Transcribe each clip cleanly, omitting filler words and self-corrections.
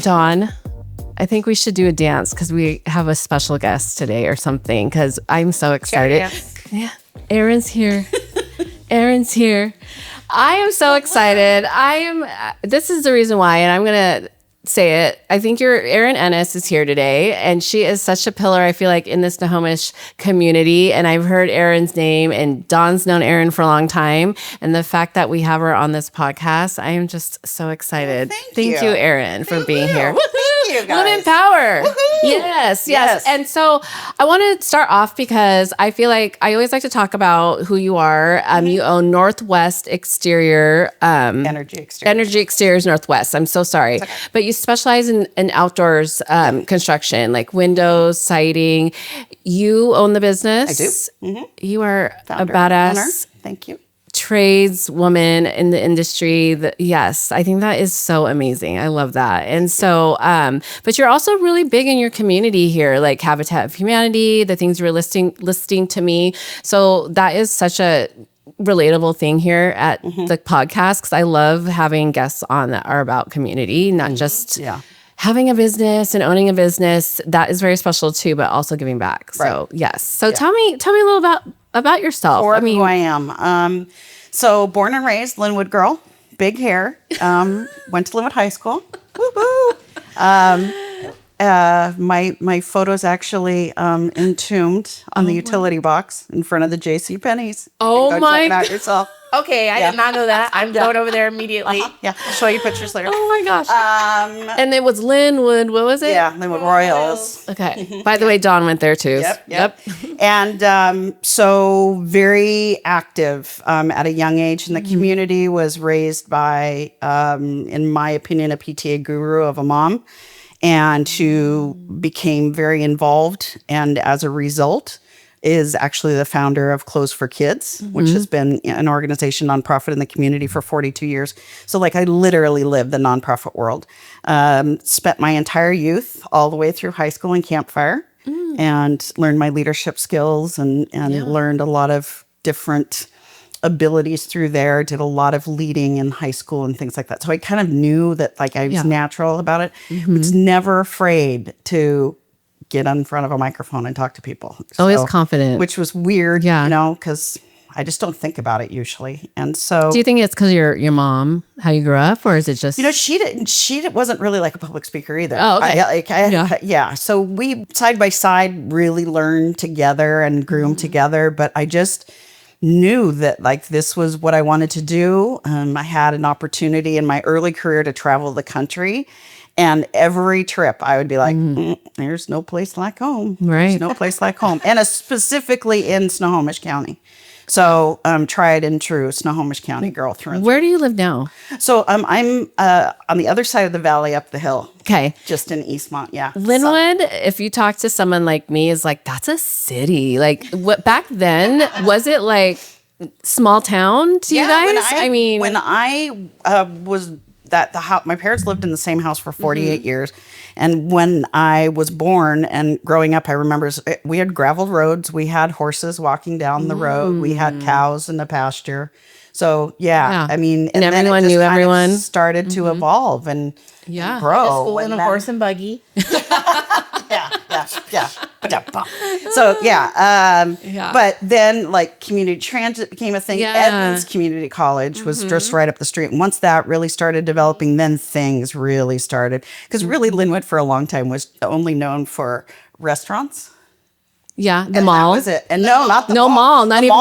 Dawn, I think we should do a dance because we have a special guest today or something because I'm so excited. Yeah, Erin's here. Erin's here. I am so excited. This is the reason why, and I'm going to say it. I think Erin Ennis is here today, and she is such a pillar, I feel like, in this Snohomish community. And I've heard Erin's name, and Dawn's known Erin for a long time. And the fact that we have her on this podcast, I am just so excited. Thank you, Erin, for being here. Thank you, guys. Women power. Woohoo. Yes. And so I want to start off because I feel like I always like to talk about who you are. You own Northwest Exterior. Energy Exteriors Northwest. I'm so sorry. Okay. But you specialize in outdoors construction, like windows, siding. You own the business. I do. You are Founder, a badass. owner. Thank you. Tradeswoman in the industry. Yes, I think that is so amazing. I love that. And so, but you're also really big in your community here, like Habitat of Humanity, the things you were listing to me. So that is such a relatable thing here at the podcast because I love having guests on that are about community, not just having a business and owning a business. That is very special too, but also giving back. So yes. So tell me a little about yourself. Or who I am. So born and raised Lynnwood girl, big hair. Went to Lynnwood High School. Woo-hoo. My photo's actually entombed on the utility box in front of the J.C. Penney's. Oh my! Check it out yourself. Okay, I did not know that. I'm going over there immediately. Yeah, I'll show you pictures later. Oh my gosh! And it was Lynnwood. What was it? Yeah, Lynnwood Royals. Okay. By the way, Dawn went there too. Yep. And so very active at a young age in the community. Was raised by, in my opinion, a PTA guru of a mom, and who became very involved. And as a result, is actually the founder of Clothes for Kids, which has been an organization, nonprofit in the community for 42 years. So like I literally live the nonprofit world. Spent my entire youth all the way through high school in Campfire and learned my leadership skills and learned a lot of different abilities through there. Did a lot of leading in high school and things like that. So I kind of knew that like I was natural about it. Was never afraid to get in front of a microphone and talk to people. Always confident. Which was weird, because I just don't think about it usually. And so... Do you think it's because your mom, how you grew up, or is it just... She wasn't really like a public speaker either. Oh, okay. So we, side by side, really learned together and grew together. But I just knew that like this was what I wanted to do. I had an opportunity in my early career to travel the country. And every trip I would be like, there's no place like home. Right. There's no place like home. And specifically in Snohomish County. So tried and true Snohomish County girl through and through. Where do you live now? So I'm on the other side of the valley up the hill. Okay. Just in Eastmont, yeah. Lynnwood, if you talk to someone like me, is like, that's a city. Like what back then, was it like small town to you guys? When I was... my parents lived in the same house for 48 years. And when I was born and growing up, I remember we had gravel roads. We had horses walking down the road. We had cows in the pasture. So, I mean, and everyone knew everyone. Started to evolve and grow. School in a horse and buggy. Yeah. So, but then like community transit became a thing. Yeah. Edmonds Community College was just right up the street. And once that really started developing, then things really started. Because really Lynnwood for a long time was only known for restaurants. Yeah, the mall. That was it. And no, not the mall. No mall, not the even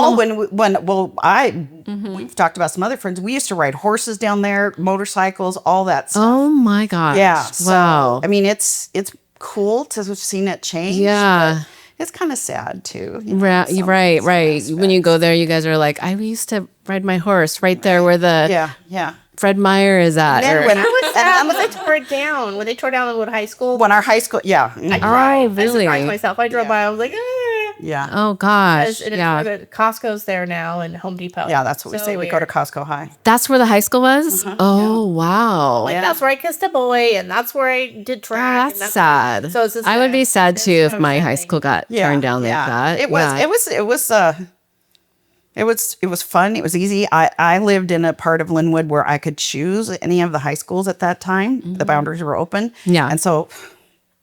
mall. We've talked about some other friends. We used to ride horses down there, motorcycles, all that stuff. Oh my gosh. Yeah. Wow. So, I mean, it's cool to have seen it change. Yeah. It's kind of sad too. Right. When you go there, you guys are like, I used to ride my horse right there where the Fred Meyer is at. When they tore it down. When they tore down Lynnwood High School. When our high school, I cried. I surprised myself. I drove by. I was like, Yeah. Oh gosh. Costco's there now and Home Depot. Yeah, that's what we say. We go to Costco High. That's where the high school was? Oh, wow. That's where I kissed a boy and that's where I did track. That's sad. So it's just I would be sad too if my high school got turned down like that. It was It was fun. It was easy. I lived in a part of Lynnwood where I could choose any of the high schools at that time. The boundaries were open. Yeah. And so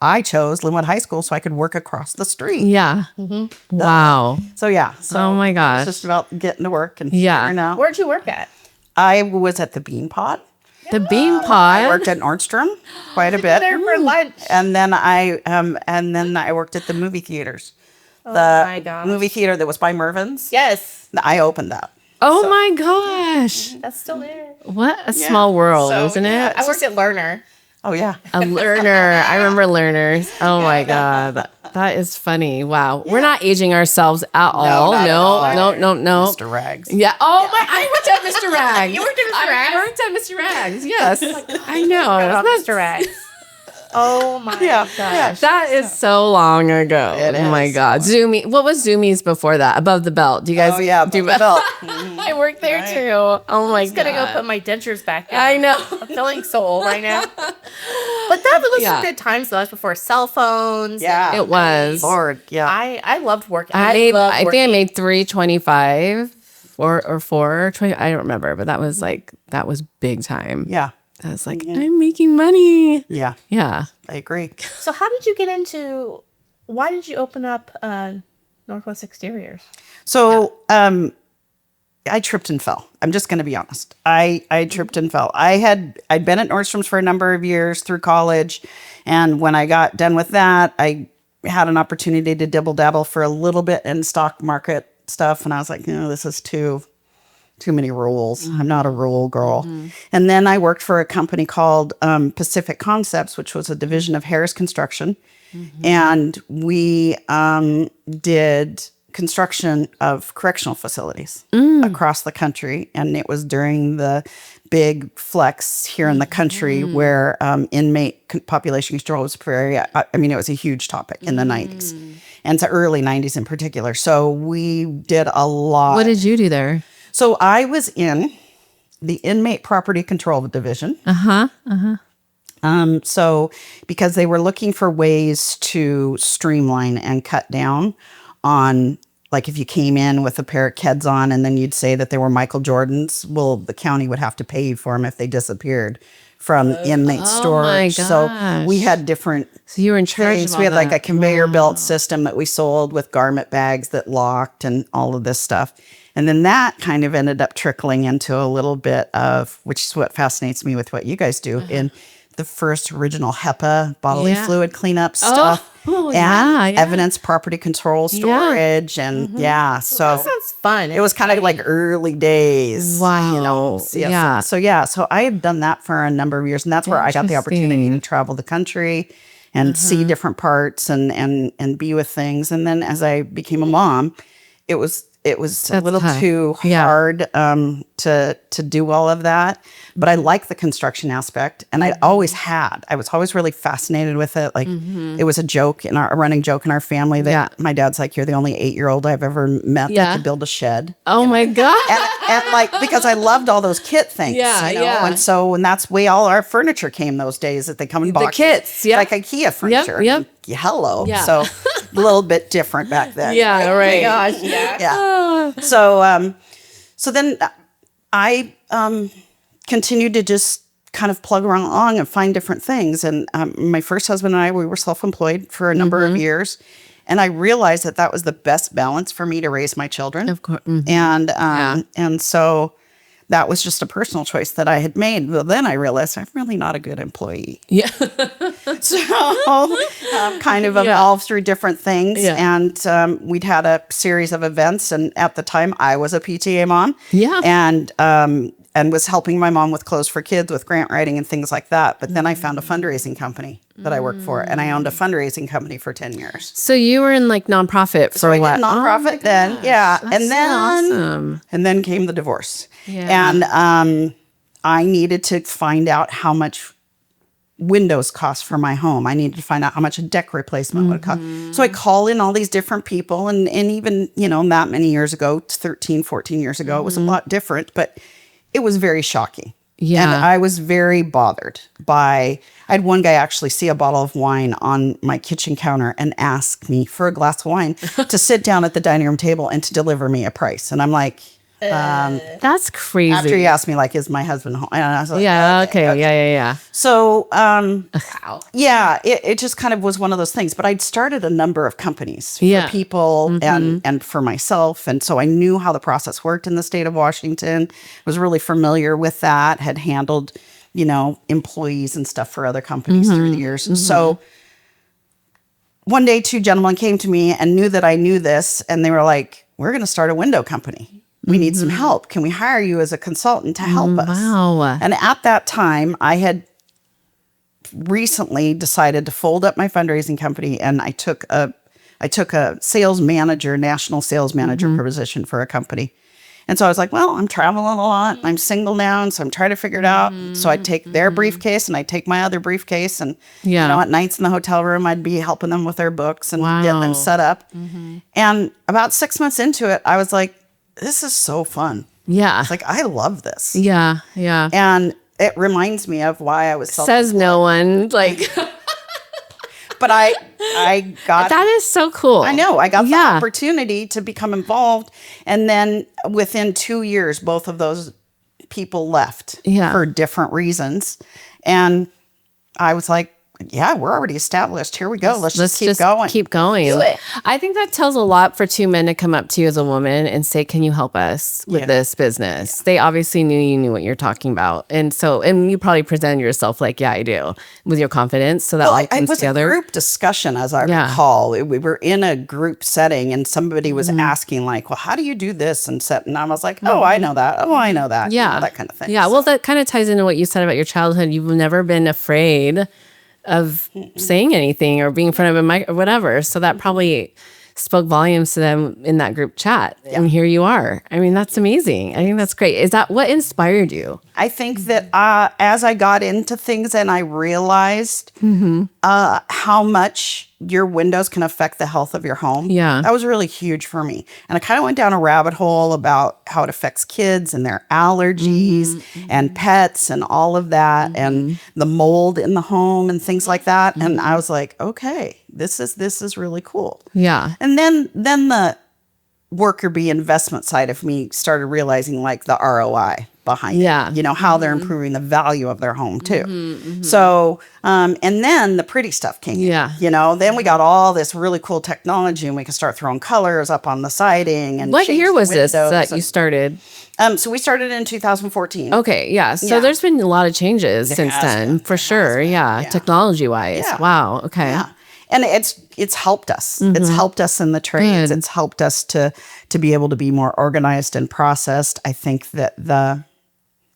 I chose Lynnwood High School so I could work across the street. Yeah. Wow. So yeah. So Oh my gosh. It's just about getting to work and Yeah. figuring out. Where'd you work at? I was at the Bean Pod. The bean I pod. worked at Nordstrom quite a bit. There for lunch. And then I worked at the movie theaters. Oh The my gosh. movie theater that was by Mervin's. Yes. I opened that. Oh my gosh. That's still there. What a small world, So, isn't yeah, it? I worked at Lerner. Oh yeah. A learner. I remember learners. Oh my God. That is funny. Wow. We're not aging ourselves at all. not at all. No. Mr. Rags. Yeah. Oh my, I worked at Mr. Rags. You worked at Mr. Rags? I worked at Mr. Rags. Yes. I know. About Mr. Rags. Oh my gosh. Yeah. That is so long ago. It Oh my is. God. Zoomy. What was Zoomies before that? Above the belt. Do you guys Oh yeah. do Belt. I worked there too. Oh my I'm gonna go God. put my dentures back in. I know. I'm feeling so old right now. But that was Yeah. some good times though. That was before cell phones. Yeah. It was. Lord. Yeah. I loved working. I think I working. made 325 or 420. I don't remember, but that was big time. Yeah. I was like, I'm making money. Yeah. Yeah. I agree. So how did you get into? Why did you open up Northwest Exteriors? So I tripped and fell. I'm just going to be honest. I tripped and fell. I'd been at Nordstrom's for a number of years through college. And when I got done with that, I had an opportunity to dibble dabble for a little bit in stock market stuff. And I was like, this is too many rules. I'm not a rule girl. And then I worked for a company called Pacific Concepts, which was a division of Harris Construction. And we did construction of correctional facilities across the country. And it was during the big flex here in the country where inmate population control was very, I mean, it was a huge topic in the 90s and the early 90s in particular. So we did a lot. What did you do there? So I was in the inmate property control division. So because they were looking for ways to streamline and cut down on, like if you came in with a pair of Keds on and then you'd say that they were Michael Jordans, well, the county would have to pay you for them if they disappeared from inmate storage. So we had different So you were in charge things. of We all had like a that. conveyor belt system that we sold with garment bags that locked and all of this stuff. And then that kind of ended up trickling into a little bit of, which is what fascinates me with what you guys do, in the first original HEPA bodily fluid cleanup stuff and evidence property control storage. And That so sounds fun. it was kind of like early days. Wow. Yeah. So I had done that for a number of years, and that's where I got the opportunity to travel the country and see different parts and be with things. And then as I became a mom, it was a little tough. too hard to do all of that. But I like the construction aspect, and I was always really fascinated with it. Like it was a running joke in our family that my dad's like, "You're the only 8-year-old I've ever met that could build a shed." Oh my God. and like, because I loved all those kit things, and so, and that's way all our furniture came those days, that they come in boxes. The kits, like IKEA furniture. Yep. Hello. Yeah. So a little bit different back then. Yeah, right. Oh my gosh, yeah. Yeah. So then I continued to just kind of plug around along and find different things. And my first husband and I, we were self-employed for a number of years. And I realized that was the best balance for me to raise my children. Of course. And so that was just a personal choice that I had made. Well, then I realized I'm really not a good employee. Yeah. So kind of evolved through different things. Yeah. And we'd had a series of events. And at the time, I was a PTA mom. Yeah. And was helping my mom with Clothes for Kids, with grant writing and things like that. But then I found a fundraising company that I worked for. And I owned a fundraising company for 10 years. So you were in like nonprofit for So I what? did nonprofit then. Yeah. And then, awesome. and then came the divorce. Yeah. And I needed to find out how much windows cost for my home. I needed to find out how much a deck replacement would cost. So I called in all these different people. And even, that many years ago, 13, 14 years ago, it was a lot different. But it was very shocking. Yeah. And I was very bothered by, I had one guy actually see a bottle of wine on my kitchen counter and ask me for a glass of wine to sit down at the dining room table and to deliver me a price. And I'm like, that's crazy. after he asked me, like, is my husband home? And I was like, Yeah. Okay. Yeah. So, Wow. yeah, it just kind of was one of those things. But I'd started a number of companies for people and for myself. And so I knew how the process worked in the state of Washington, was really familiar with that, had handled, employees and stuff for other companies through the years. And so one day, two gentlemen came to me and knew that I knew this. And they were like, we're going to start a window company. We need some help. Can we hire you as a consultant to help us? Wow. And at that time, I had recently decided to fold up my fundraising company, and I took a sales manager, national sales manager position for a company. And so I was like, well, I'm traveling a lot. I'm single now, and so I'm trying to figure it out. So I'd take their briefcase and I'd take my other briefcase, and at nights in the hotel room, I'd be helping them with their books and getting them set up. And about 6 months into it, I was like, this is so fun. Yeah. It's like, I love this. Yeah. And it reminds me of why I was Says no one. Like, but I got that is so cool. I know. I got the opportunity to become involved. And then within 2 years, both of those people left for different reasons. And I was like, yeah, we're already established. Here we go. Let's just keep going. Keep going. Do it. I think that tells a lot for two men to come up to you as a woman and say, can you help us with this business? They obviously knew you knew what you're talking about. And you probably presented yourself like, yeah, I do, with your confidence. So that comes together. It was a group discussion, as I recall. We were in a group setting and somebody was asking like, well, how do you do this? And I was like, oh, I know that. Oh, I know that. Yeah. That kind of thing. Yeah. Well, that kind of ties into what you said about your childhood. You've never been afraid of saying anything or being in front of a mic or whatever. So that probably spoke volumes to them in that group chat. Yeah. And here you are. I mean, that's amazing. I think that's great. Is that what inspired you? I think that as I got into things and I realized how much your windows can affect the health of your home. Yeah. That was really huge for me. And I kind of went down a rabbit hole about how it affects kids and their allergies and pets and all of that and the mold in the home and things like that. And I was like, okay, this is really cool. Yeah. And then the worker bee investment side of me started realizing like the ROI behind it, how they're improving the value of their home too. So, and then the pretty stuff came in, then we got all this really cool technology and we can start throwing colors up on the siding. And what year was this that you started? So we started in 2014. Okay. Yeah. So there's been a lot of changes since then, for sure. Yeah. Technology wise. Yeah. Wow. Okay. Yeah. And it's helped us. It's helped us in the trades. It's helped us to be able to be more organized and processed. I think that the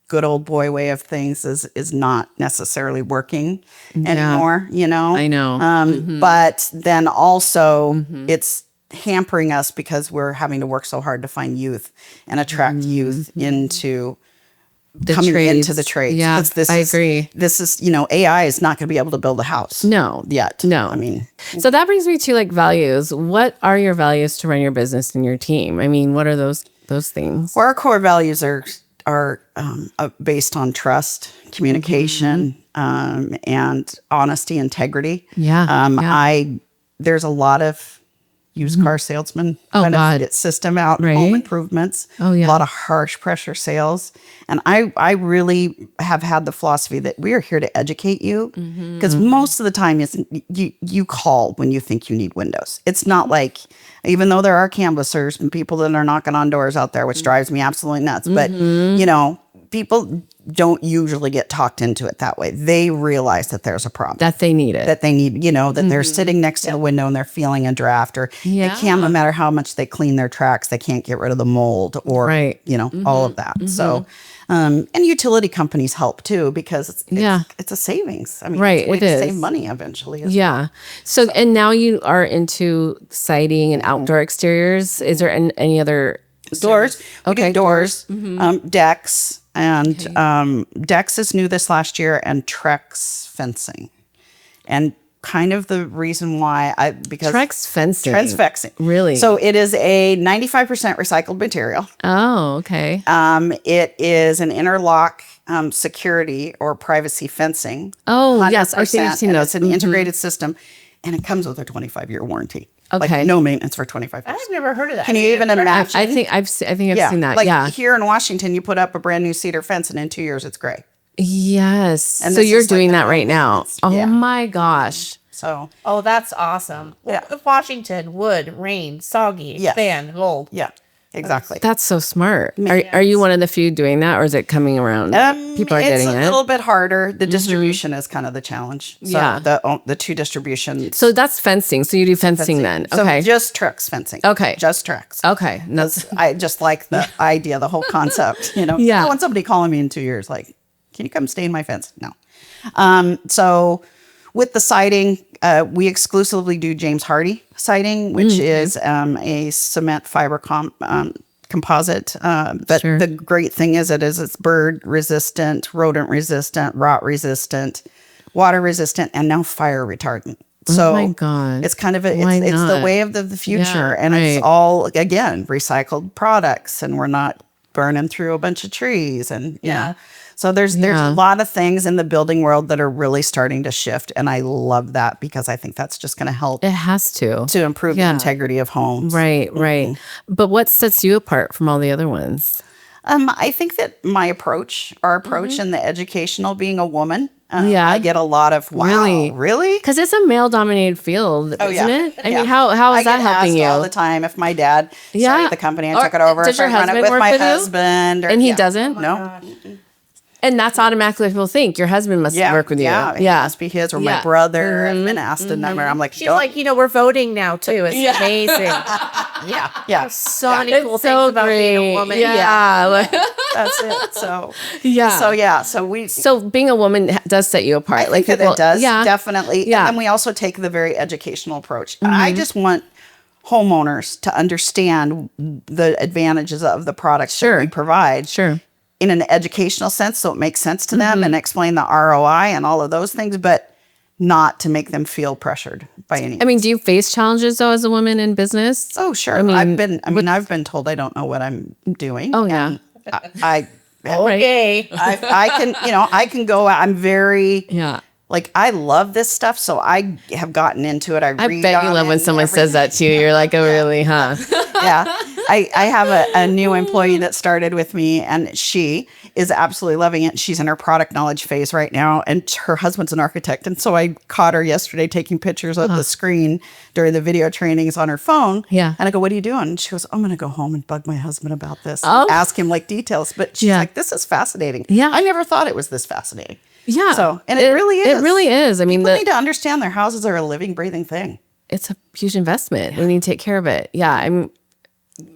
good old boy way of things is not necessarily working anymore, I know. But then also it's hampering us because we're having to work so hard to find youth and attract youth into coming into the trades. Yeah, I agree. This is, AI is not going to be able to build a house. No. Yet. No. I mean. So that brings me to like values. What are your values to run your business and your team? I mean, what are those things? Well, our core values are based on trust, communication, and honesty, integrity. Yeah. There's a lot of used car salesman benefit system out, home improvements, a lot of harsh pressure sales. And I really have had the philosophy that we are here to educate you because most of the time you call when you think you need windows. It's not like, even though there are canvassers and people that are knocking on doors out there, which drives me absolutely nuts, but people don't usually get talked into it that way. They realize that there's a problem. That they need it. That they need, that they're sitting next to the window and they're feeling a draft, or they can't, no matter how much they clean their tracks, they can't get rid of the mold or, all of that. So, and utility companies help too, because it's a savings. I mean, it's a way to save money eventually. Yeah. So, and now you are into siding and outdoor exteriors. Is there any other doors? Okay. Doors, decks. And Dex is new this last year, and Trex fencing. And kind of the reason why because Trex fencing. Trex fencing. Really? So it is a 95% recycled material. Oh, okay. It is an interlock security or privacy fencing. Oh, yes. I think I've seen those. It's an integrated system, and it comes with a 25-year warranty. Okay. Like no maintenance for 25 years. I've never heard of that. Can you even imagine? I think I've seen that. Like yeah. here in Washington, you put up a brand new cedar fence, and in 2 years, it's gray. Yes. And so this you're is like doing the that right now. maintenance. Oh Yeah. my gosh. So Oh, that's awesome. Yeah. Washington, wood, rain, soggy, Yes. expand, gold. yeah, exactly. That's so smart. Are you one of the few doing that, or is it coming around? People are getting It's a it. little bit harder. The distribution is kind of the challenge. So Yeah. the two distributions. So that's fencing. So you do fencing then. So Okay. just Trex fencing. Okay. Just Trex. Okay. No, I just like the idea, the whole concept. You know, Yeah. I don't want somebody calling me in 2 years, like, can you come stain my fence? No. So with the siding, we exclusively do James Hardy siding, which is a cement fiber composite. But Sure. the great thing is it's bird resistant, rodent resistant, rot resistant, water resistant, and now fire retardant. So oh my God. it's kind of it's Why the not? way of the future, Yeah, and right. it's all again recycled products, and we're not burning through a bunch of trees, and yeah. So there's Yeah. a lot of things in the building world that are really starting to shift, and I love that because I think that's just going to help it has to. to improve the Yeah. integrity of homes. Right, right. But what sets you apart from all the other ones? I think that my approach, our approach in the educational, being a woman, Yeah. I get a lot of wow, really? Because it's a male-dominated field, Oh, isn't yeah. it? I Yeah. mean, how I is that get helping asked you? all the time if my dad Yeah. started the company and Or took it over. does if your I run it husband with work my with you? husband, or, And he yeah. doesn't? No. And that's automatically people think your husband must work with you. Yeah, it must be his or my Yeah. brother. I've been asked a number. I'm like, She's "Don't." like, we're voting now too. It's amazing. yeah, So many cool It's so things about being a woman. Yeah. that's it. So Yeah. so So being a woman does set you apart. I think that it does, Yeah. definitely. Yeah. And then we also take the very educational approach. And I just want homeowners to understand the advantages of the products that we provide. Sure. In an educational sense, so it makes sense to them, and explain the ROI and all of those things, but not to make them feel pressured by any. I mean, do you face challenges though as a woman in business? Oh, sure. I mean, I've been told I don't know what I'm doing. Oh, yeah. I Okay. I can, I can go out. I'm very, Yeah. like, I love this stuff. So I have gotten into it. I I read bet you on love it when and someone says that to you. You're like, oh, really, huh? yeah. I have a new employee that started with me, and she is absolutely loving it. She's in her product knowledge phase right now, and her husband's an architect. And so I caught her yesterday taking pictures of the screen during the video trainings on her phone. Yeah. And I go, "What are you doing?" And she goes, "I'm going to go home and bug my husband about this. Oh. Ask him like details." But she's Yeah. like, "This is fascinating. Yeah. I never thought it was this fascinating." Yeah. So, and it really is. It really is. I mean, People need to understand their houses are a living, breathing thing. it's a huge investment. We need to take care of it. Yeah.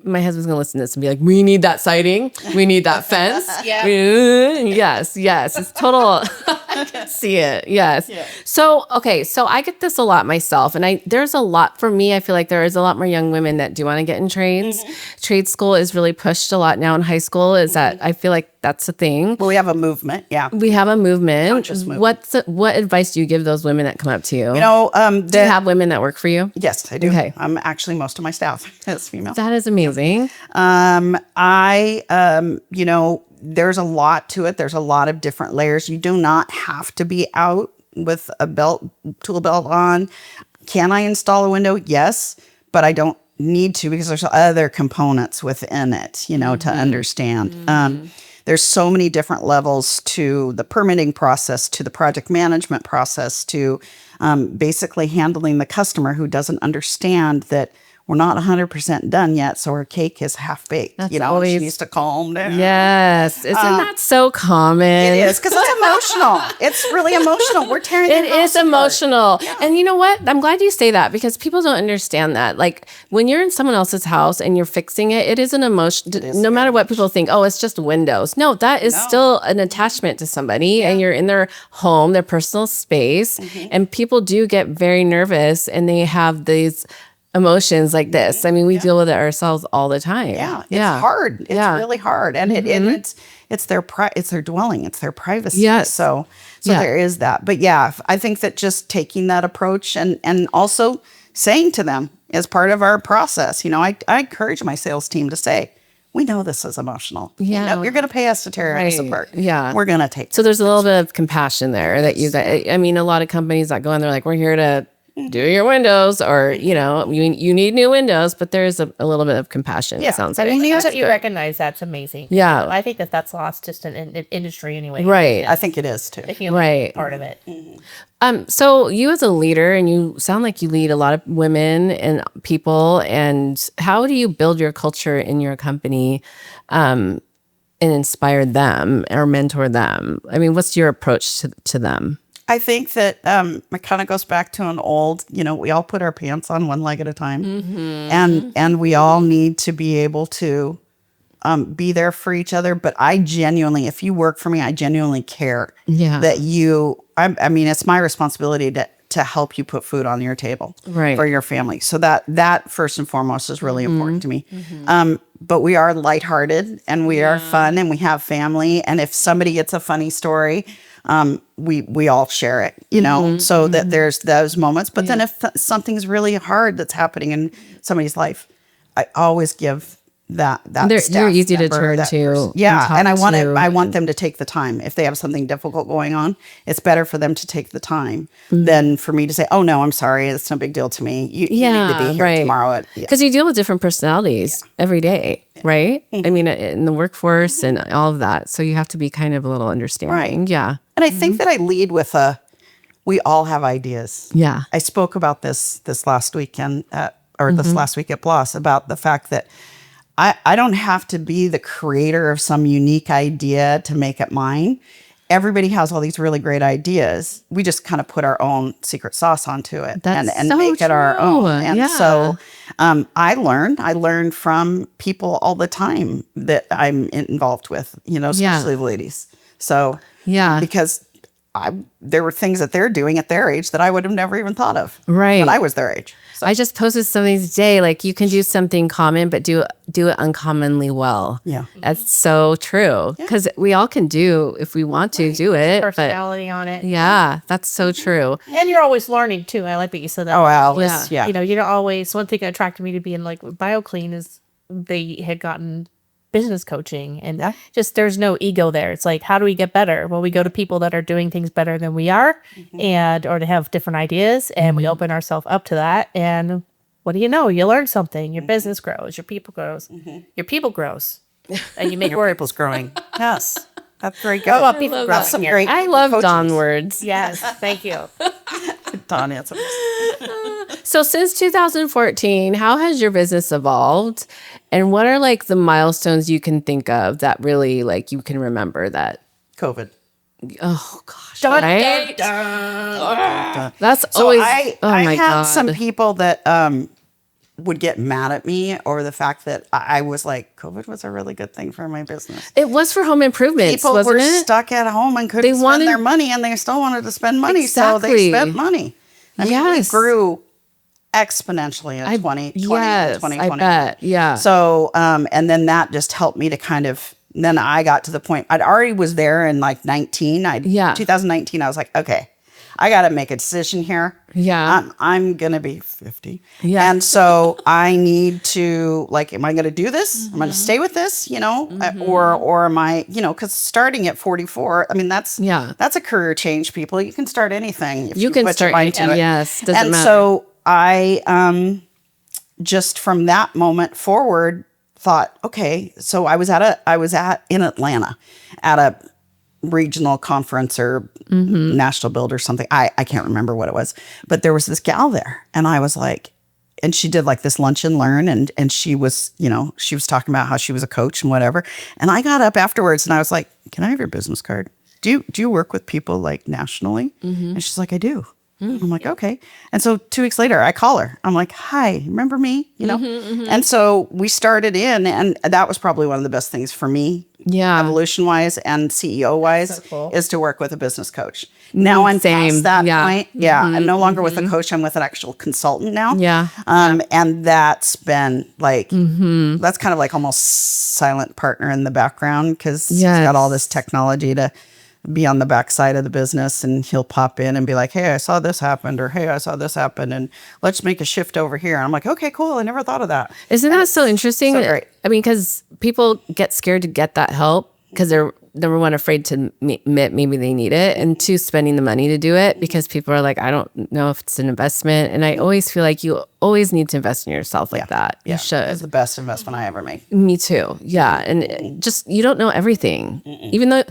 My husband's gonna listen to this and be like, "We need that siding. We need that fence." Yeah. Yes. It's total. I can see it. Yes. Yeah. So okay. So I get this a lot myself, and there's a lot for me. I feel like there is a lot more young women that do want to get in trades. Trade school is really pushed a lot now in high school. Is that I feel like that's a thing. Well, we have a movement. Yeah. We have a movement. Conscious movement. What advice do you give those women that come up to you? Do do you have women that work for you? Yes, I do. Okay. Actually, most of my staff is female. That is amazing. There's a lot to it. There's a lot of different layers. You do not have to be out with a tool belt on. Can I install a window? Yes, but I don't need to because there's other components within it, to understand. There's so many different levels to the permitting process, to the project management process, to basically handling the customer who doesn't understand that we're not 100% done yet, so our cake is half baked. That's She always- needs to calm down. Yes. Isn't that so common? It is because it's emotional. It's really emotional. We're tearing It their house is apart. emotional. And you know what? I'm glad you say that because people don't understand that. Like when you're in someone else's house and you're fixing it, it is an emotion. No matter what people think, oh, it's just windows. No, that is still an attachment to somebody and you're in their home, their personal space. And people do get very nervous and they have these emotions like this. I mean, we deal with it ourselves all the time. Yeah, it's hard. It's really hard, and it's their it's their dwelling, it's their privacy. Yes. So there is that. But yeah, I think that just taking that approach and also saying to them as part of our process, you know, I encourage my sales team to say, we know this is emotional. Yeah. You know, you're going to pay us to tear us apart. Yeah. We're going to take So there's a little bit of compassion there that you guys, I mean, a lot of companies that go in, they're like, we're here to do your windows, or, you know, you need new windows, but there's a little bit of compassion. Yeah. It sounds I like. mean, that you recognize that's amazing. Yeah. You know, I think that's lost just in industry anyway. Right. I think it is too. The human part of it. So you as a leader, and you sound like you lead a lot of women and people, and how do you build your culture in your company and inspire them or mentor them? I mean, what's your approach to them? I think that it kind of goes back to an old, you know, we all put our pants on one leg at a time, and we all need to be able to be there for each other. But I genuinely, if you work for me, I genuinely care that you. I mean, it's my responsibility to help you put food on your table for your family. So that first and foremost is really important to me. But we are lighthearted, and we are fun, and we have family. And if somebody gets a funny story, we all share it, you know, so that there's those moments. But then if something's really hard that's happening in somebody's life, I always give that They're easy to turn to. And I want them to take the time. If they have something difficult going on, it's better for them to take the time than for me to say, oh no, I'm sorry, it's no big deal to me. You need to be here tomorrow. Because you deal with different personalities every day, right? I mean, in the workforce and all of that. So you have to be kind of a little understanding. Right. Yeah. And I think that I lead with we all have ideas. Yeah. I spoke about this last weekend this last week at Bloss about the fact that I don't have to be the creator of some unique idea to make it mine. Everybody has all these really great ideas. We just kind of put our own secret sauce onto it and so make it our own. And so I learn from people all the time that I'm involved with, you know, especially the ladies. So because there were things that they're doing at their age that I would have never even thought of when I was their age. So. I just posted something today, like you can do something common, but do it uncommonly well. Yeah. That's so true. Because we all can do, if we want to, do it. Personality on it. Yeah, that's so true. And you're always learning too. I like that you said that. Oh, Alice. Yeah. You know, you're always, one thing that attracted me to being like BioClean is they had gotten business coaching, and just there's no ego there. It's like, how do we get better? Well, we go to people that are doing things better than we are, or to have different ideas, and we open ourselves up to that. And what do you know? You learn something. Your business grows. Your people grows. Your people grows, and you make your people's growing. Yes, that's very good. Well, people grow. Some great. I love Dawn words. Yes, thank you. Dawn answers. So since 2014, how has your business evolved? And what are like the milestones you can think of that really like you can remember that? COVID. Oh gosh. Right? That's so always, I had some people that would get mad at me over the fact that I was like, COVID was a really good thing for my business. It was for home improvements, people wasn't were it? stuck at home and couldn't spend their money, and they still wanted to spend money, so they spent money. I mean, we grew exponentially in 2020 and 2020. I bet. Yeah. So, and then that just helped me to kind of, then I got to the point, I'd already was there in like 2019, I was like, okay, I got to make a decision here. Yeah. I'm going to be 50. Yeah. And so I need to, like, am I going to do this? I'm going to stay with this, you know, or am I, you know, because starting at 44, I mean, that's a career change, people. You can start anything. If you can put your mind to it. Yes. Doesn't matter. So I just from that moment forward thought, okay, so I was in Atlanta at a regional conference or national build or something. I can't remember what it was, but there was this gal there, and I was like, and she did like this lunch and learn, and she was, you know, she was talking about how she was a coach and whatever. And I got up afterwards and I was like, can I have your business card? Do you work with people like nationally? And she's like, I do. I'm like, okay. And so 2 weeks later, I call her. I'm like, hi, remember me? And so we started in, and that was probably one of the best things for me, evolution wise and CEO wise, is to work with a business coach. Now I'm past that point. I'm no longer with a coach. I'm with an actual consultant now. And that's been like, that's kind of like almost silent partner in the background, because he's got all this technology to be on the backside of the business, and he'll pop in and be like, hey, I saw this happen, or hey, I saw this happen, and let's make a shift over here. And I'm like, okay, cool. I never thought of that. Isn't that so interesting? So great. I mean, because people get scared to get that help because they're number one, afraid to admit maybe they need it, and two, spending the money to do it because people are like, I don't know if it's an investment. And I always feel like you always need to invest in yourself like that. You should. It's the best investment I ever made. Me too. Yeah. And just, you don't know everything. Even though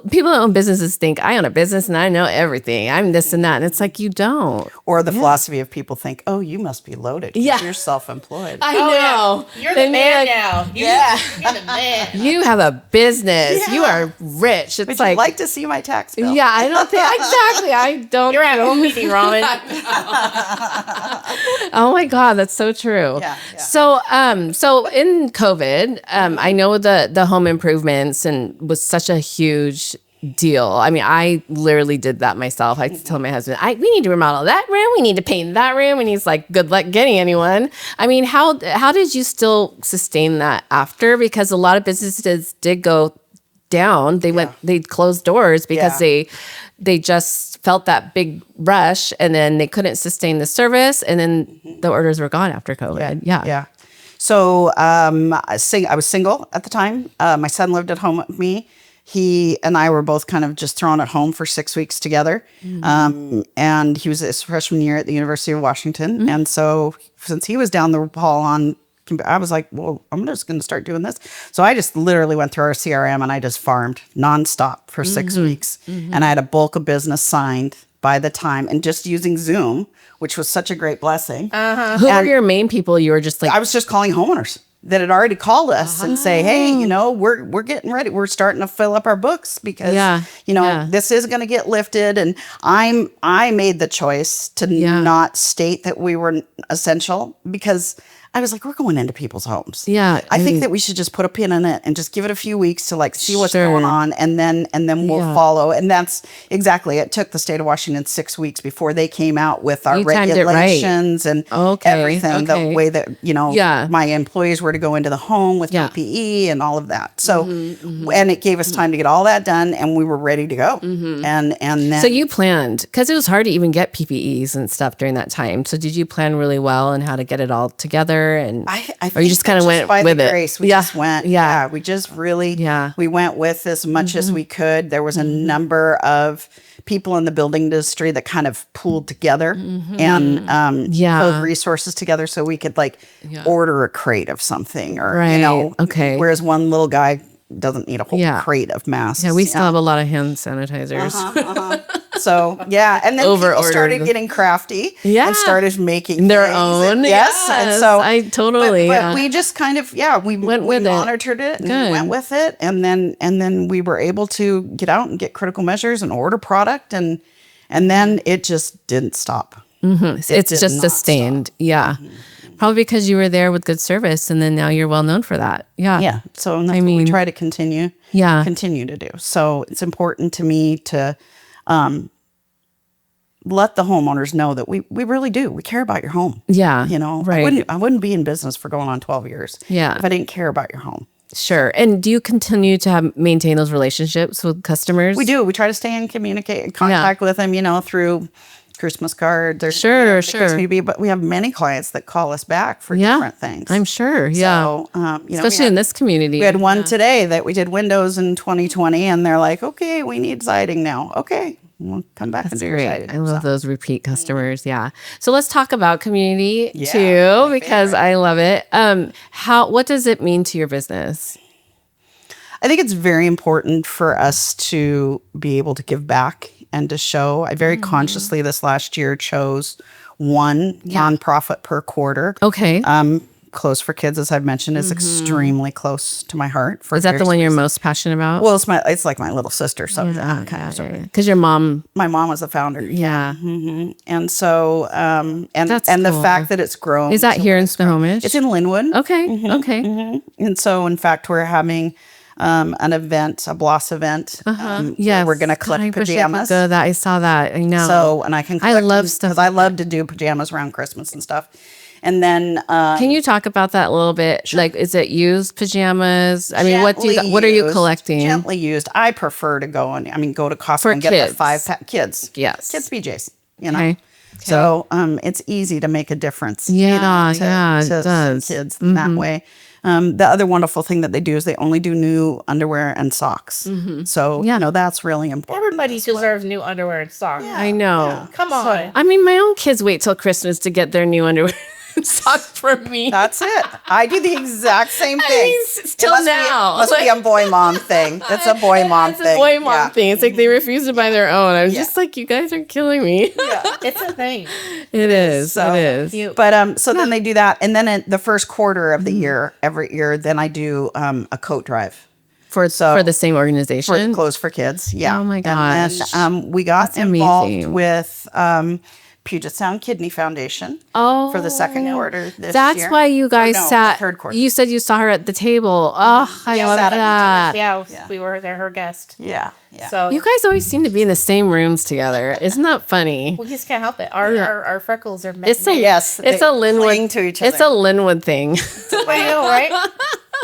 people that own businesses think, I own a business and I know everything. I'm this and that. And it's like, you don't. Or the philosophy of people think, oh, you must be loaded. Yeah. You're self-employed. I know. You're the man now. You're the man. You have a business. You are rich. It's Would like, you like to see my tax bill? yeah, I don't think, exactly. I don't. You're at home meeting, Robin. Oh my God, that's so true. Yeah. So in COVID, I know the home improvements and was such a huge deal. I mean, I literally did that myself. I told my husband, we need to remodel that room. We need to paint that room. And he's like, good luck getting anyone. I mean, how did you still sustain that after? Because a lot of businesses did go down. They closed doors because they just felt that big rush, and then they couldn't sustain the service, and then the orders were gone after COVID. Yeah. So I was single at the time. My son lived at home with me. He and I were both kind of just thrown at home for 6 weeks together. And he was his freshman year at the University of Washington. And so since he was down the hall I was like, well, I'm just going to start doing this. So I just literally went through our CRM and I just farmed nonstop for 6 weeks. And I had a bulk of business signed by the time, and just using Zoom, which was such a great blessing. Who were your main people? You were just like, I was just calling homeowners that had already called us and say, hey, we're getting ready. We're starting to fill up our books because, this is going to get lifted. And I made the choice to not state that we were essential, because I was like, we're going into people's homes. Yeah. I think that we should just put a pin in it and just give it a few weeks to see what's going on. And then we'll follow. And that's exactly, it took the state of Washington 6 weeks before they came out with our regulations and everything, the way that, my employees were to go into the home with PPE and all of that. So, and it gave us time to get all that done, and we were ready to go. And then. So you planned, because it was hard to even get PPEs and stuff during that time. So did you plan really well on how to get it all together? And I or you just kind of went with it. Grace, we just went. Yeah, we just really. We went with as much as we could. There was a number of people in the building industry that kind of pooled together and pulled resources together so we could order a crate of something, or whereas one little guy doesn't need a whole crate of masks. Yeah, we still have a lot of hand sanitizers. So, and then people started getting crafty and started making their things. own. Yes. And so I totally. But we just kind of, we monitored it and went with it. And then we were able to get out and get critical measures and order product. And then it just didn't stop. It's just sustained. Stop. Yeah. Probably because you were there with good service, and then now you're well known for that. Yeah. Yeah. So that's what we try to continue to do. So it's important to me to let the homeowners know that we really do. We care about your home. Yeah. Right. I wouldn't be in business for going on 12 years if I didn't care about your home. Sure. And do you continue to maintain those relationships with customers? We do. We try to stay in contact with them, through Christmas cards or sure. Maybe, but we have many clients that call us back for different things. I'm sure. Yeah. So, especially in this community. We had one today that we did windows in 2020, and they're like, okay, we need siding now. Okay. We'll come back and do your siding. I love those repeat customers. Yeah. So let's talk about community too, because I love it. What does it mean to your business? I think it's very important for us to be able to give back and to show. I very consciously this last year chose one nonprofit per quarter. Okay. Clothes for Kids, as I've mentioned, is extremely close to my heart. Is that the one you're most passionate about? Well, it's like my little sister. So because your mom, my mom was the founder. yeah, And so, and That's the cool. fact that it's grown. is that here in Snohomish? It's in Lynnwood. Okay, okay. And so, in fact, we're having an event, a Bloss event. Yeah, we're going to collect pajamas. I saw that. I know. So, and I can collect love stuff because I love to do pajamas around Christmas and stuff. And then, can you talk about that a little bit? Like, is it used pajamas? I mean, what are you collecting? Gently used. I prefer to go to Costco and get kids. the 5-pack. Kids. Yes. Kids PJs. You know. Okay. So it's easy to make a difference. Yeah, to it does. kids that way. The other wonderful thing that they do is they only do new underwear and socks. So that's really important. Everybody deserves new underwear and socks. I know. Come on. I mean, my own kids wait till Christmas to get their new underwear and socks from me. That's it. I do the exact same thing. I mean, still now. Must be a boy mom thing. It's a boy mom thing. It's a boy mom thing. It's like they refuse to buy their own. I'm just like, you guys are killing me. It's a thing. It is. It is. But so then they do that, and then in the first quarter of the year, every year, then I do a coat drive. For the same organization? For Clothes for Kids, yeah. Oh my gosh. And then we got involved amazing. with Puget Sound Kidney Foundation for the second quarter this year. That's why you guys sat. Third quarter. You said you saw her at the table. Oh, I love that. Yeah, we were there, her guest. Yeah. So You guys always seem to be in the same rooms together. Isn't that funny? we just can't help it. Our freckles are It's a Yes, It's they a Lynnwood cling to each It's a Lynnwood thing. I know, right?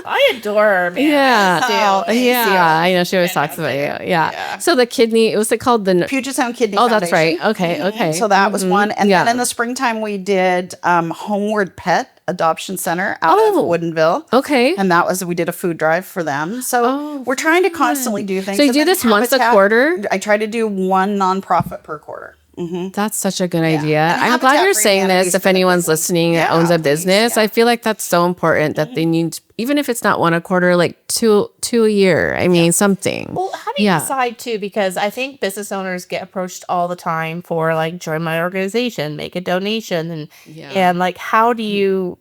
I adore her, man. Yeah. I do. Yeah. I know she always talks about you. Yeah. So the kidney. What's it called? The Puget Sound Kidney Oh, Foundation. that's right. Okay. Okay. So that was one. And Yeah. then in the springtime, we did Homeward Pet Adoption Center out of Woodinville. Okay. And we did a food drive for them. So we're trying to constantly do things. So you And do then this once a Habitat- quarter? I try to do one nonprofit per quarter. That's such a good idea. I'm Habitat glad you're for saying Humanity's this. If anyone's listening that owns a business, I feel like that's so important that they need, even if it's not one a quarter, like two a year. I mean, something. Well, how do you decide too? Because I think business owners get approached all the time for like join my organization, make a donation, and like how do you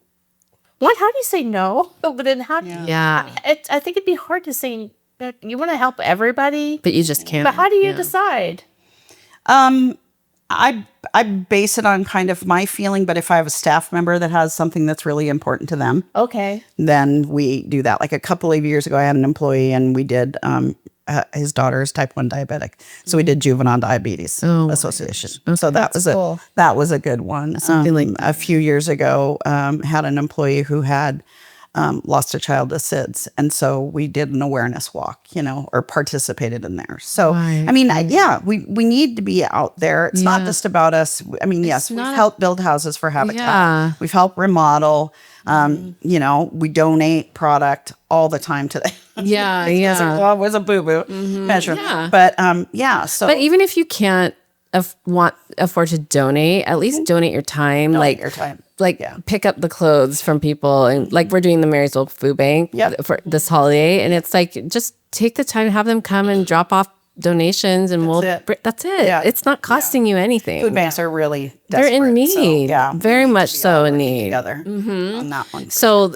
say no? But then how do you? Yeah. I think it'd be hard to say you want to help everybody, But you just can't. but how do you decide? I base it on kind of my feeling, but if I have a staff member that has something that's really important to them, Okay. then we do that. Like a couple of years ago, I had an employee and we did, his daughter is type 1 diabetic. So we did Juvenile Diabetes Association. So that was a good one. A few years ago, had an employee who had lost a child to SIDS. And so we did an awareness walk, or participated in there. So, I mean, we need to be out there. It's not just about us. I mean, yes, we've helped build houses for Habitat. Yeah. We've helped remodel. We donate product all the time to them. Yeah. Well, it was a boo-boo measure. Yeah. But, so. But even if you can't afford to donate, at least donate your time. your time. Pick up the clothes from people, and like we're doing the Marysville Food Bank for this holiday, and it's like just take the time to have them come and drop off donations, and that's it. Yeah. It's not costing you anything. Food banks are really They're in need. So, very much so in need. Together on that one. So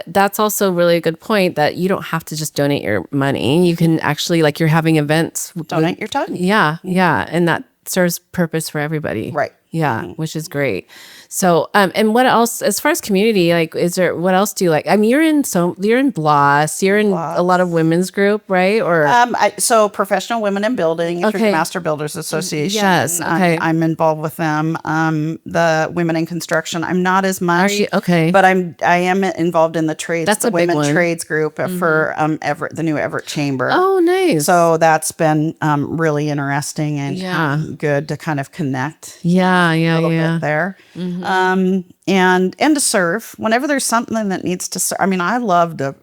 that's also really a good point that you don't have to just donate your money. You can actually, like, you're having events. Donate your time. Yeah. And that serves purpose for everybody. Right. Yeah, which is great. So, and what else, as far as community, like, what else do you like? I mean, you're in Bloss, you're in a lot of women's group, right? Or so Professional Women in Building through the Master Builders Association. Yes, okay. I'm involved with them. The Women in Construction, I'm not as much. Are you? Okay. But I am involved in the trades. That's the a big Women one. Trades group for Everett, the new Everett Chamber. Oh, nice. So that's been really interesting and good to kind of connect. Yeah. Bit there. And to serve whenever there's something that needs to serve. I mean, I love to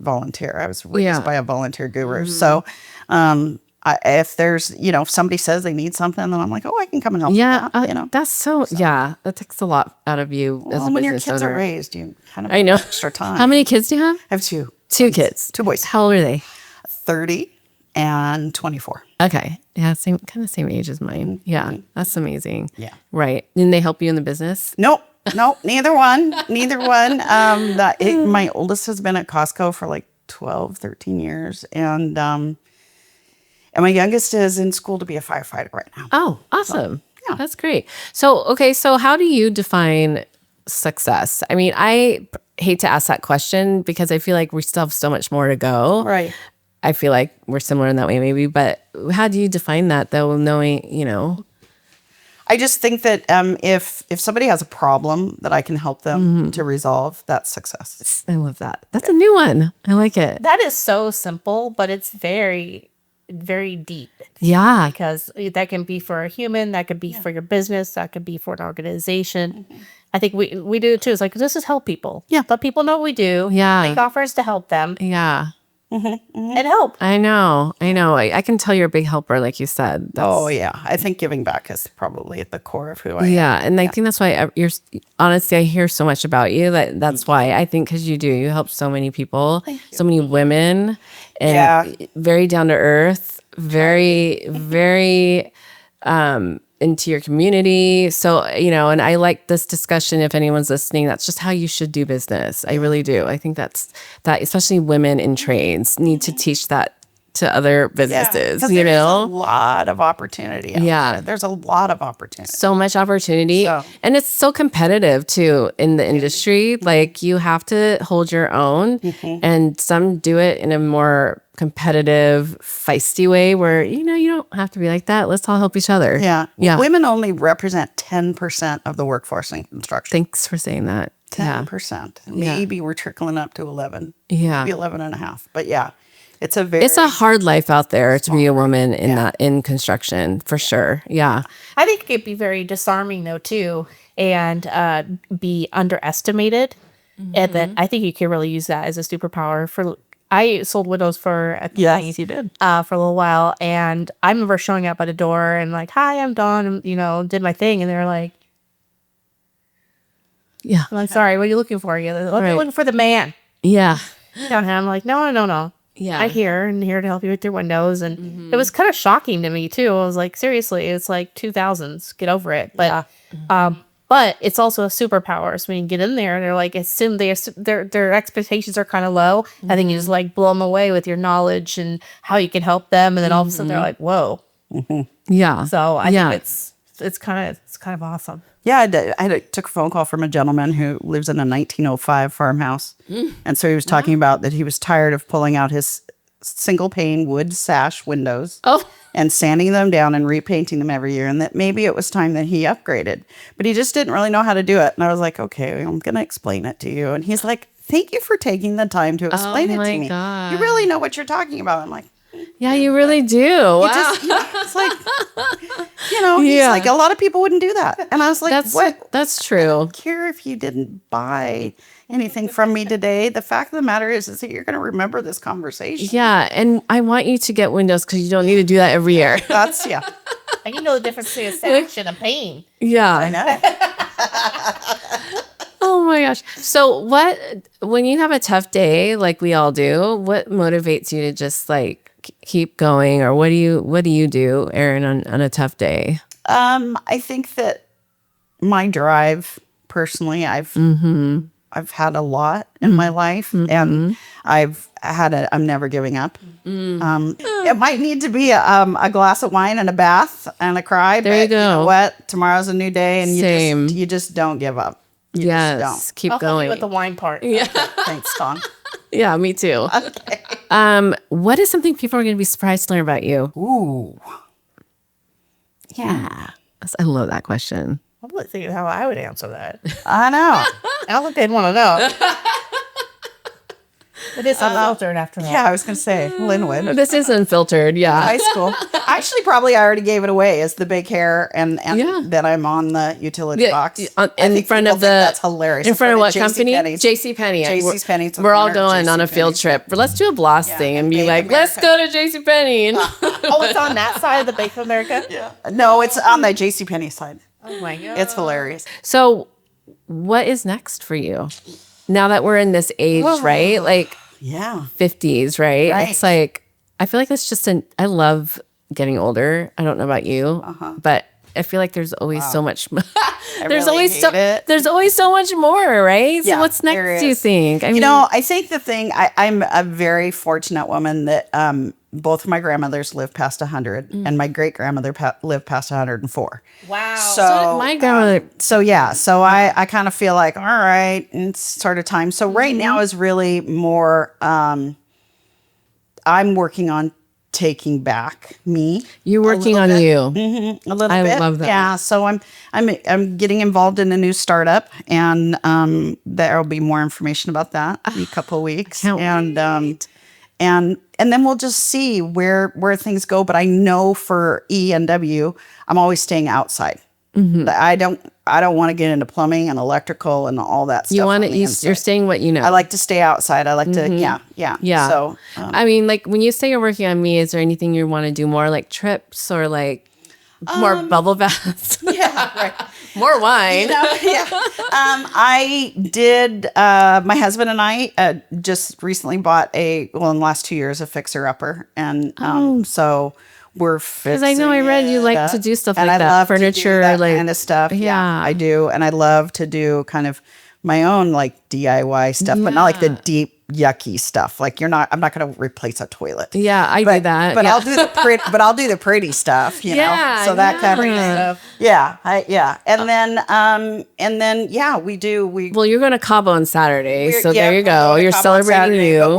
volunteer. I was raised by a volunteer guru. So if there's, if somebody says they need something, then I'm like, I can come and help. Yeah. with that, That's that takes a lot out of you as a when your business kids owner. are raised, you kind of I know. have extra time. How many kids do you have? I have two. Two kids. Two boys. How old are they? 30 and 24. Okay. Yeah, same age as mine. Yeah. That's amazing. Yeah. Right. And they help you in the business? Nope. No, neither one. My oldest has been at Costco for like 12, 13 years. And my youngest is in school to be a firefighter right now. Oh, awesome. yeah. That's great. So, okay. So how do you define success? I mean, I hate to ask that question because I feel like we still have so much more to go. Right. I feel like we're similar in that way maybe, but how do you define that though, knowing, I just think that if somebody has a problem that I can help them to resolve, that's success. I love that. That's a new one. I like it. That is so simple, but it's very, very deep. Yeah. Because that can be for a human, that could be for your business, that could be for an organization. I think we do it too. It's like, this is help people. Yeah. Let people know what we do. Yeah. Make offers to help them Yeah. and help. I know. I can tell you're a big helper, like you said. Oh, yeah. I think giving back is probably at the core of who I am. Yeah. And I think that's why honestly, I hear so much about you. That's why I think, because you help so many people, so many women, and very down to earth, very, very, into your community. So, and I like this discussion. If anyone's listening, that's just how you should do business. I really do. I think that especially women in trades need to teach that to other businesses, there's a lot of opportunity. There's a lot of opportunity. So much opportunity. And it's so competitive too in the industry. Like, you have to hold your own, and some do it in a more competitive, feisty way where, you don't have to be like that. Let's all help each other. Yeah. Yeah. Women only represent 10% of the workforce in construction. Thanks for saying that. 10%. Maybe we're trickling up to 11. Yeah. Maybe 11 and a half. But yeah, it's a hard life out there to be a woman in construction, for sure. Yeah. I think it could be very disarming though too, and be underestimated. And then I think you can really use that as a superpower. I sold windows for yes, you did for a little while, and I remember showing up at a door and like, "Hi, I'm Dawn," and, did my thing, and they're like, "Yeah, I'm like, sorry, what are you looking for? You're looking for the man." Yeah. And I'm like, no. Yeah. I'm here to help you with your windows. And it was kind of shocking to me too. I was like, seriously, it's like 2000s, get over it. But, but it's also a superpower. So when you get in there, they're like, assume their expectations are kind of low. I think you just like blow them away with your knowledge and how you can help them. And then all of a sudden they're like, whoa. Yeah. So I think it's kind of awesome. Yeah, I took a phone call from a gentleman who lives in a 1905 farmhouse. And so he was talking about that he was tired of pulling out his single pane wood sash windows and sanding them down and repainting them every year, and that maybe it was time that he upgraded. But he just didn't really know how to do it. And I was like, okay, I'm going to explain it to you. And he's like, thank you for taking the time to explain it to me. God. You really know what you're talking about. I'm like, yeah, you really do. Wow. It's like, he's like, a lot of people wouldn't do that. And I was like, what? That's true. I don't care if you didn't buy anything from me today. The fact of the matter is that you're going to remember this conversation. Yeah. And I want you to get windows because you don't need to do that every year. That's, And you know the difference between a sash and a pane. Yeah. I know. Oh my gosh. So when you have a tough day, like we all do, what motivates you to just like keep going, or what do you do, Erin, on a tough day? I think that my drive personally, I've had a lot in my life, and I'm never giving up. It might need to be a glass of wine and a bath and a cry. There you go. You know what? Tomorrow's a new day, and Same. you just don't give up. You yes. just don't. Keep I'll going. help you with the wine part. Yeah. Thanks, Dawn. Yeah, me too. Okay. What is something people are going to be surprised to learn about you? Ooh. Yeah. I love that question. I'm really thinking how I would answer that. I know. I don't think they'd want to know. It is unfiltered after that. Yeah, I was going to say Lynnwood. This is unfiltered. Yeah. High school. Actually, probably I already gave it away as the big hair and that I'm on the utility box. In front of that's hilarious. In front of what JC company? Penney's. JCPenney. JCPenney's. We're all going on a field trip. But let's do a Bloss thing and be like, let's go to JCPenney. It's on that side of the Bank of America? Yeah. No, it's on the JCPenney side. Oh my God. It's hilarious. So what is next for you? Now that we're in this age, right? Like 50s, right? It's like, I feel like it's just I love getting older. I don't know about you, but I feel like there's always so much. There's really always hate it. there's always so much more, right? So Yeah, what's there next? Do you is. think? I mean, You know, I think the thing, I'm a very fortunate woman that both of my grandmothers lived past 100 and my great grandmother lived past 104. Wow. so did my grandmother. So I kind of feel like, all right, it's sort of time. So right now is really more, I'm working on taking back me. You're working on you. A little I bit. love that. Yeah. So I'm getting involved in a new startup, and there will be more information about that in a couple of weeks. Can't And then we'll just see where things go. But I know for E&W, I'm always staying outside. I don't want to get into plumbing and electrical and all that stuff. You want on it. the You're inside. saying what you know. I like to stay outside. I like to, yeah. So, I mean, like when you say you're working on me, is there anything you want to do more, like trips or like more bubble baths? yeah, right. More wine. I did. My husband and I just recently bought in the last 2 years, a fixer upper, and so we're fixing. Because I know I read you like it to do stuff and like I that, love to do furniture, that like kind of stuff. Yeah. I do, and I love to do kind of my own like DIY stuff, but not like the deep yucky stuff. Like I'm not going to replace a toilet. Yeah, I do that. But yeah. I'll do the pretty. But I'll do the pretty stuff. You know, so that kind of stuff. Yeah. And then we do. Well, you're going to Cabo on Saturday, so Yeah, there you we're go. going to You're Cabo on celebrating Saturday, you. but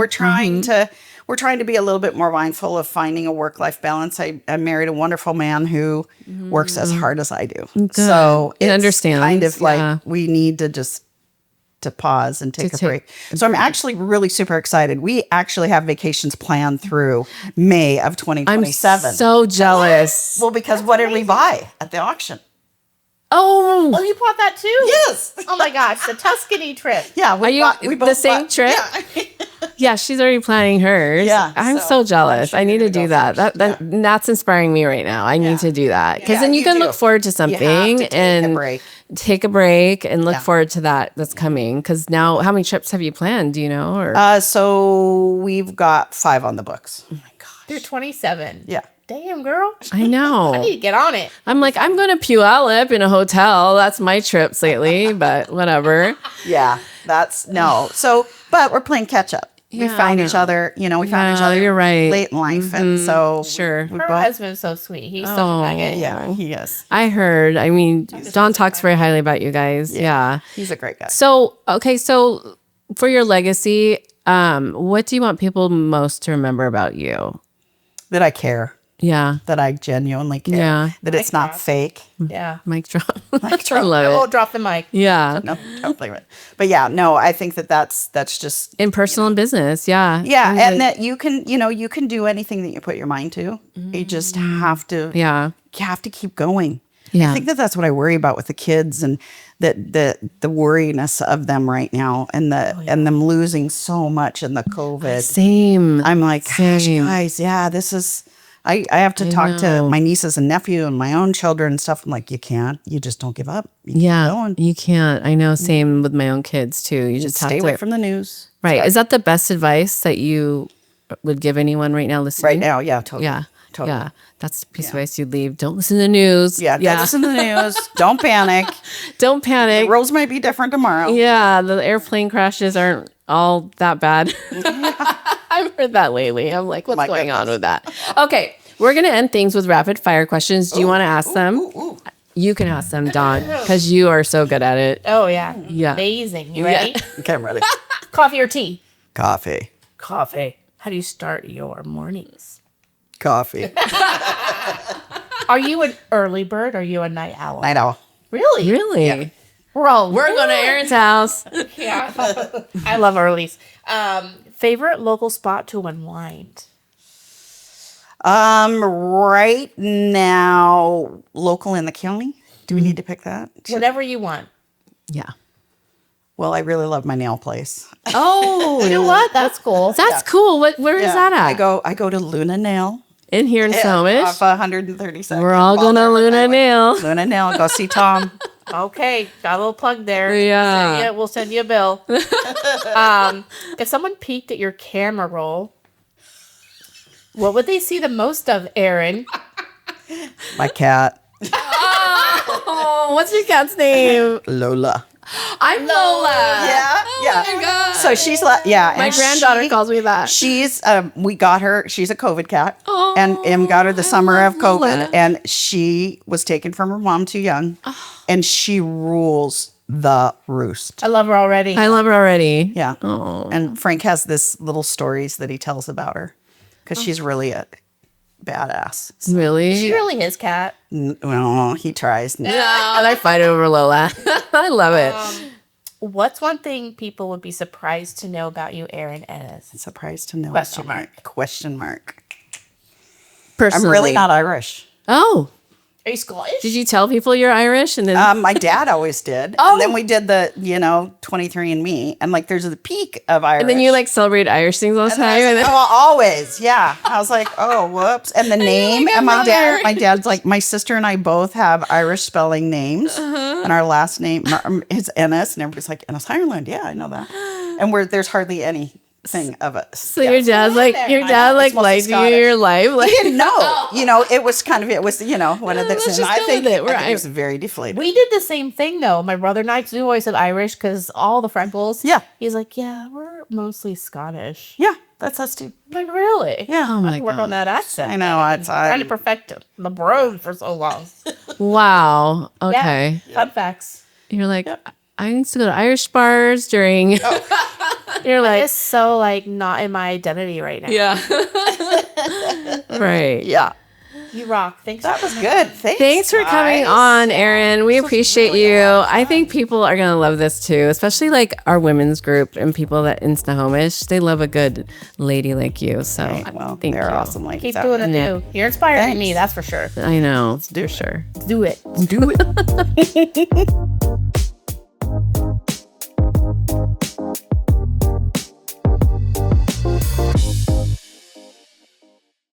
we're trying to be a little bit more mindful of finding a work-life balance. I married a wonderful man who works as hard as I do. So It it's understands, kind of yeah. like we need to just to pause and take a break. So I'm actually really super excited. We actually have vacations planned through May of 2027. I'm so jealous. Well, because what did we buy at the auction? Oh, Oh, you bought that too? Yes. Oh my gosh, the Tuscany trip. Yeah, Are you we the same bought- trip? Yeah. yeah, she's already planning hers. Yeah, I'm so so jealous. I'm sure I need you're to gonna do go that. first. That's inspiring me right now. I need to do that because Yeah, then you can do. look forward to something You have to take and a break. take a break and look Yeah. forward to that's coming. Because now, how many trips have you planned? Do you know? Or So we've got 5 on the books. oh my gosh, Through 27. Yeah. Damn, girl. I I need know. to get on it. I'm like, I'm going to Puyallup in a hotel. That's my trips lately, but whatever. Yeah, that's no. So, but we're playing catch up. We Yeah, found I each know. other, we found each Yeah, other you're right. late in life. And so Sure. we Her both, husband's so sweet. He's so Oh, nugget. yeah, he is. I heard. I mean, Dawn talks very highly about you guys. Yeah. He's a great guy. So, okay. So for your legacy, what do you want people most to remember about you? That I care, Yeah. that I genuinely care. Yeah. That it's not fake. Yeah. Mic drop. drop. I love Oh, it. drop the mic. Yeah. No, don't blame it. But yeah, no, I think that's just In personal and business. Yeah. yeah, I and like- that you can do anything that you put your mind to. You just have to yeah. you have to keep going. Yeah. I think that's what I worry about with the kids and the worriness of them right now and and them losing so much in the COVID. Same. I'm like, gosh, Same. guys, yeah, this is I have to talk to know. my nieces and nephew and my own children and stuff. I'm like, you just don't give up. You keep Yeah. going. You can't. I know. Same with my own kids too. You just Stay have away to. from the news. Right. Is that the best advice that you would give anyone right now listening? Right now, yeah, totally. Yeah. Totally. Yeah. That's the piece of advice you'd leave. Don't listen to the news. Yeah, don't listen to the news. Don't panic. Don't panic. The rules might be different tomorrow. Yeah. The airplane crashes aren't all that bad. I've heard that lately. I'm like, what's My going on goodness. with that? Okay. We're going to end things with rapid fire questions. Do you want to ask them? You can ask them, Dawn, because you are so good at it. Oh, yeah. Yeah. Amazing. You ready? Okay, I'm ready. Coffee or tea? Coffee. Coffee. How do you start your mornings? Coffee. Are you an early bird or are you a night owl? Night owl. Really? Really? We're all We're going to Erin's house. Yeah. I love earlies. Favorite local spot to unwind? Right now, local in the county. Do we need to pick that? Whatever you want. Yeah. Well, I really love my nail place. Oh, You know what? That's cool. that's cool. Where is that at? I go to Luna Nail. In here in Snohomish. Off 132nd. We're all going to Luna Nail. Luna Nail. Go see Tom. Okay, got a little plug there. Yeah. We'll send you a bill. If someone peeked at your camera roll, what would they see the most of, Erin? My cat. Oh, Oh, what's your cat's name? Lola. I'm Lola. Yeah, yeah. Oh my God. So she's My granddaughter calls me that. She's we got her. She's a COVID cat, Oh, and got her the summer of love COVID, Lola. and she was taken from her mom too young, and she rules the roost. I love her already. I love her already. Yeah. Oh. And Frank has this little stories that he tells about her because she's really a badass. Really? She really is, Cat. Well, he tries. And I fight over Lola. I love it. What's one thing people would be surprised to know about you, Erin Ennis? Surprised to know. Question about me. mark. Question mark. Personally. I'm really not Irish. Oh. Are you Scottish? Did you tell people you're Irish? And then My dad always did. Oh. And then we did the, 23andMe. And like, there's the peak of Irish. and then you like celebrate Irish things all the And then I time. was And like, then, oh, always. Yeah. I was like, oh, whoops. And the name. And my dad's like, my sister and I both have Irish spelling names. And our last name is Ennis. And everybody's like, Ennis, Ireland. Yeah, I know that. And there's hardly anything of us. so your dad's like, I know, it's mostly lied to you Scottish. your life. Like, He didn't know. It was one of the let's things. just I go think with it. We're I think it Irish. was very deflated. We did the same thing though. My brother and I too always said Irish because all the freckles. Yeah. He's like, yeah, we're mostly Scottish. Yeah, that's us too. I'm like, really? Yeah. oh my Work God. on that accent. I know. Trying to perfect it. The bros for so long. Wow. Okay. Yeah. Fun facts. You're like, I used to go to Irish bars during. You're like, It's so like not in my identity right now. yeah. Right. Yeah. You rock. Thanks. That was good. Thanks for coming guys. on, Erin. We appreciate you. I think people are going to love this too, especially like our women's group and people that in Snohomish. They love a good lady like you. So Right, well, thank they're you. awesome ladies. Keep out doing there. it Yeah. too. You're inspiring Thanks. me, that's for sure. I know. For sure. Do it. Do it.